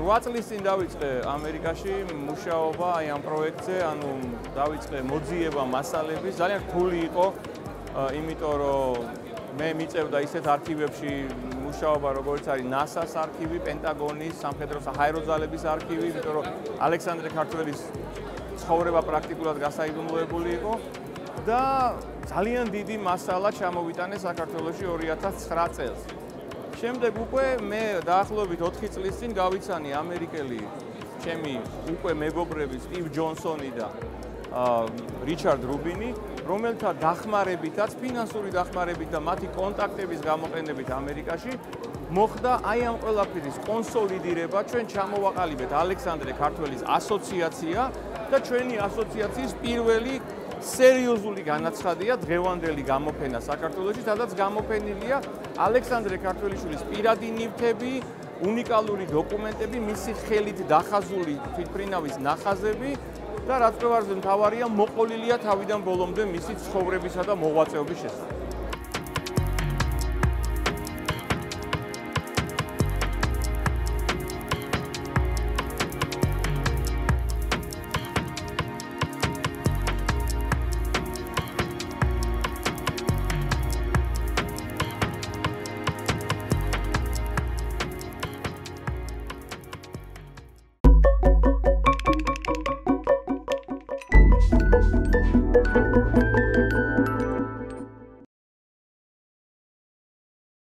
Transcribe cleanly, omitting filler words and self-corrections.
8 წლის წინ დავიწყე ამერიკაში მუშაობა აი ამ პროექტზე, ანუ დავიწყე მოძიება მასალების, ძალიან რთული იყო, იმიტომ რომ მე მიწევდა ისეთ არქივებში მუშაობა, როგორც არის NASA-ს არქივი, პენტაგონის, სამხედრო საჰაერო ძალების არქივი, იმიტომ რომ ალექსანდრე ქართველის ცხოვრება პრაქტიკულად გასაიდუმლოებული იყო და ძალიან დიდი მასალა ჩამოვიტანე საქართველოში 2009 წელს. შემდეგ უკვე მე დაახლოებით 4 წლის წინ გავიცანი ამერიკელი ჩემი უკვე მეგობრები სტივ ჯონსონი და რიჩარდ რუბინი, რომელთა დახმარებითაც, ფინანსური დახმარებით და მათი კონტაქტების გამოყენებით ამერიკაში მოხდა აი ამ ყველაფრის კონსოლიდირება. ჩვენ ჩამოვაყალიბეთ ალექსანდრე ქართველის ასოციაცია და ჩვენი ასოციაციის პირველი სერიოზული განაცხადია დღევანდელი გამოფენა საქართველოში, სადაც გამოფენილია ალექსანდრე ქართველიშვილის პირადი ნივთები, უნიკალური დოკუმენტები, მისი ხელით დახაზული თვითმფრინავის ნახაზები და რაც ყველაფერზე მთავარია, მოყოლილია თავიდან ბოლომდე მისი ცხოვრებისა და მოღვაწეობის შესახებ.